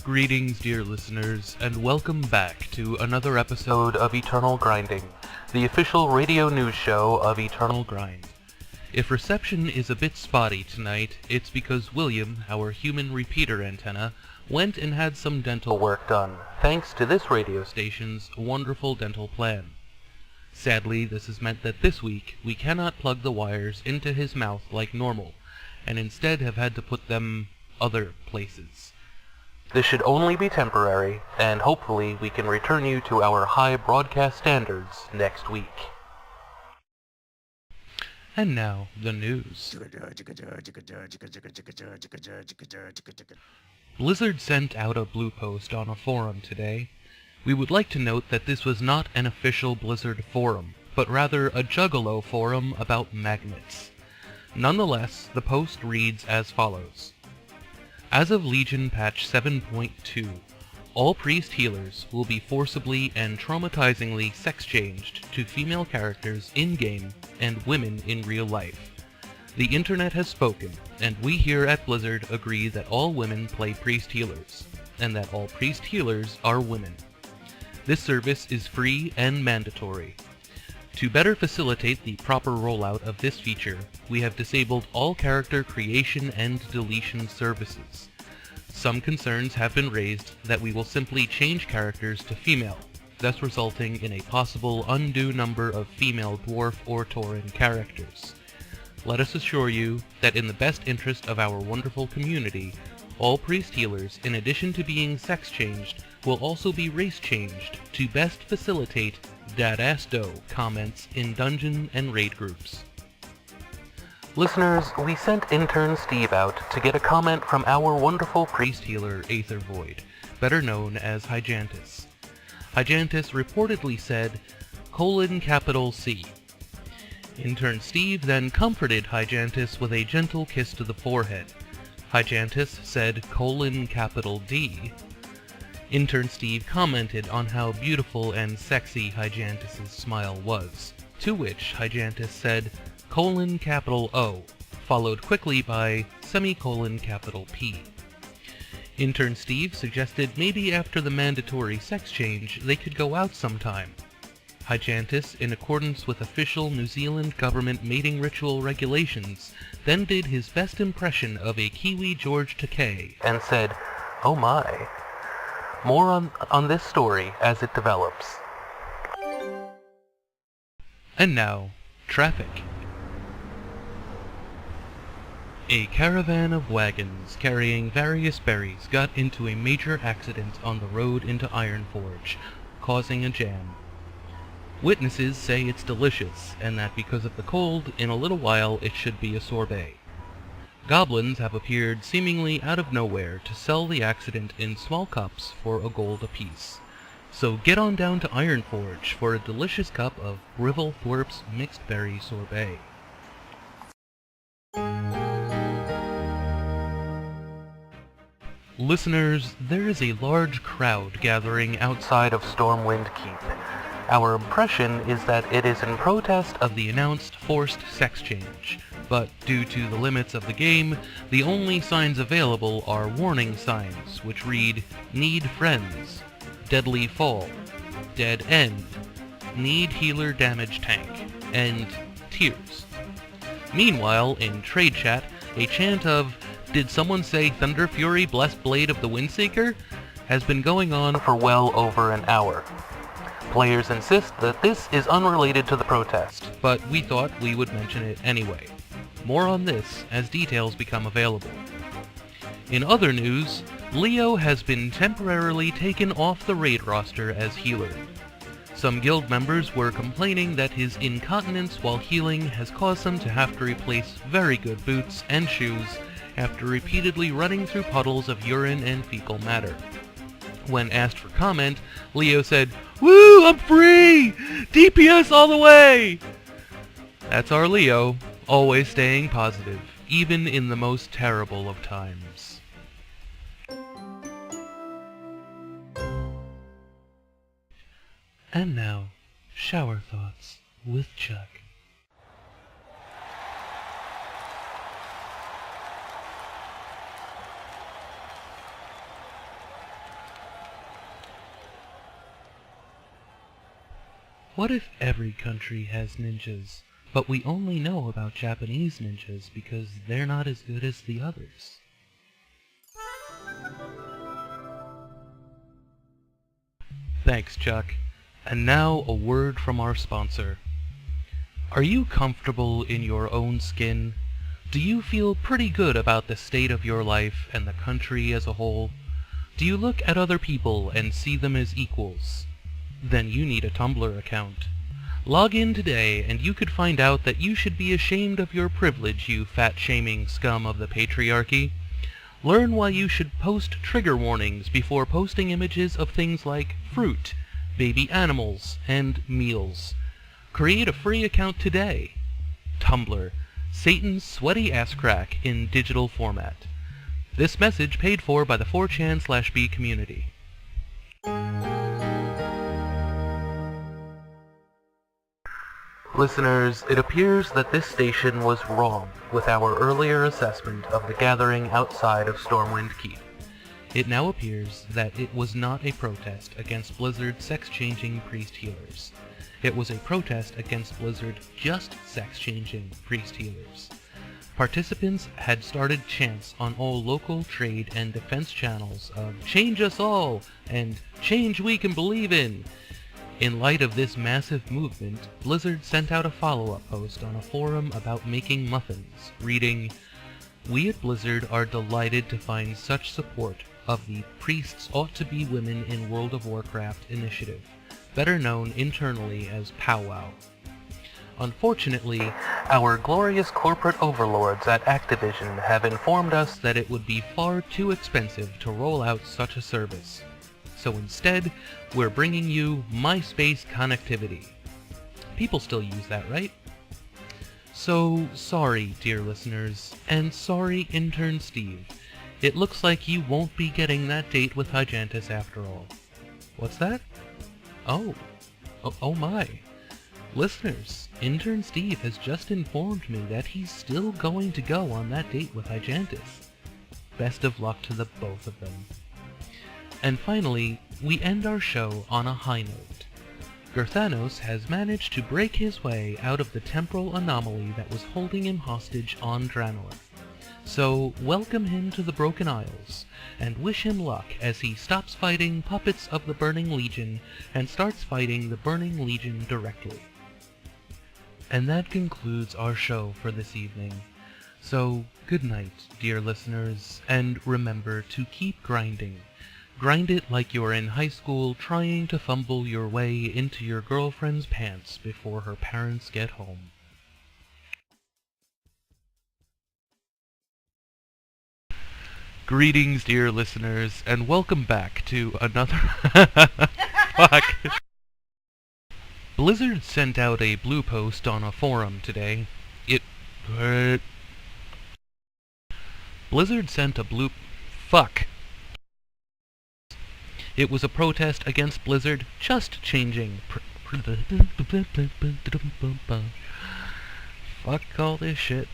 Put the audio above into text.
Greetings, dear listeners, and welcome back to another episode of Eternal Grinding, the official radio news show of Eternal Grind. If reception is a bit spotty tonight, it's because William, our human repeater antenna, went and had some dental work done, thanks to this radio station's wonderful dental plan. Sadly, this has meant that this week we cannot plug the wires into his mouth like normal, and instead have had to put them other places. This should only be temporary, and hopefully we can return you to our high broadcast standards next week. And now, the news. Blizzard sent out a blue post on a forum today. We would like to note that this was not an official Blizzard forum, but rather a Juggalo forum about magnets. Nonetheless, the post reads as follows. As of Legion patch 7.2, all priest healers will be forcibly and traumatizingly sex-changed to female characters in-game and women in real life. The internet has spoken, and we here at Blizzard agree that all women play priest healers, and that all priest healers are women. This service is free and mandatory. To better facilitate the proper rollout of this feature, we have disabled all character creation and deletion services. Some concerns have been raised that we will simply change characters to female, thus resulting in a possible undue number of female dwarf or tauren characters. Let us assure you that in the best interest of our wonderful community, all priest healers, in addition to being sex-changed, will also be race-changed to best facilitate Dadass-Do comments in dungeon and raid groups. Listeners, we sent intern Steve out to get a comment from our wonderful priest healer Aether Void, better known as Hyjantis. Hyjantis reportedly said, :C. Intern Steve then comforted Hyjantis with a gentle kiss to the forehead. Hyjantis said, :D. Intern Steve commented on how beautiful and sexy Hyjantis' smile was, to which Hyjantis said, :O, followed quickly by :P. Intern Steve suggested maybe after the mandatory sex change they could go out sometime. Hyjantis, in accordance with official New Zealand government mating ritual regulations, then did his best impression of a Kiwi George Takei and said, "Oh my." More on this story as it develops. And now, traffic. A caravan of wagons carrying various berries got into a major accident on the road into Ironforge, causing a jam. Witnesses say it's delicious, and that because of the cold, in a little while it should be a sorbet. Goblins have appeared seemingly out of nowhere to sell the accident in small cups for a gold apiece. So get on down to Ironforge for a delicious cup of Rivelthorpe's mixed berry sorbet. Listeners, there is a large crowd gathering outside of Stormwind Keep. Our impression is that it is in protest of the announced forced sex change, but due to the limits of the game, the only signs available are warning signs, which read, "Need friends," "Deadly fall," "Dead end," "Need healer damage tank," and "Tears." Meanwhile, in trade chat, a chant of, "Did someone say Thunder Fury blessed blade of the Windseeker?" has been going on for well over an hour. Players insist that this is unrelated to the protest, but we thought we would mention it anyway. More on this as details become available. In other news, Leo has been temporarily taken off the raid roster as healer. Some guild members were complaining that his incontinence while healing has caused them to have to replace very good boots and shoes after repeatedly running through puddles of urine and fecal matter. When asked for comment, Leo said, "Woo, I'm free! DPS all the way!" That's our Leo, always staying positive, even in the most terrible of times. And now, shower thoughts with Chuck. What if every country has ninjas, but we only know about Japanese ninjas because they're not as good as the others? Thanks, Chuck. And now a word from our sponsor. Are you comfortable in your own skin? Do you feel pretty good about the state of your life and the country as a whole? Do you look at other people and see them as equals? Then you need a Tumblr account. Log in today and you could find out that you should be ashamed of your privilege, you fat-shaming scum of the patriarchy. Learn why you should post trigger warnings before posting images of things like fruit, baby animals, and meals. Create a free account today. Tumblr, Satan's sweaty ass crack in digital format. This message paid for by the 4chan/B community. Listeners, it appears that this station was wrong with our earlier assessment of the gathering outside of Stormwind Keep. It now appears that it was not a protest against Blizzard's sex-changing priest healers. It was a protest against Blizzard just sex-changing priest healers. Participants had started chants on all local trade and defense channels of "Change us all" and "Change we can believe in." In light of this massive movement, Blizzard sent out a follow-up post on a forum about making muffins, reading, "We at Blizzard are delighted to find such support of the Priests Ought to Be Women in World of Warcraft initiative, better known internally as Powwow. Unfortunately, our glorious corporate overlords at Activision have informed us that it would be far too expensive to roll out such a service. So instead, we're bringing you MySpace connectivity." People still use that, right? So, sorry, dear listeners, and sorry, Intern Steve. It looks like you won't be getting that date with Hygientus after all. What's that? Oh my. Listeners, Intern Steve has just informed me that he's still going to go on that date with Hygientus. Best of luck to the both of them. And finally, we end our show on a high note. Gerthanos has managed to break his way out of the temporal anomaly that was holding him hostage on Draenor. So welcome him to the Broken Isles, and wish him luck as he stops fighting puppets of the Burning Legion and starts fighting the Burning Legion directly. And that concludes our show for this evening. So, good night, dear listeners, and remember to keep grinding. Grind it like you're in high school trying to fumble your way into your girlfriend's pants before her parents get home. Greetings, dear listeners, and welcome back to another... Fuck. Blizzard sent out a blue post on a forum today. Blizzard sent a blue... Fuck. It was a protest against Blizzard just changing... Fuck all this shit.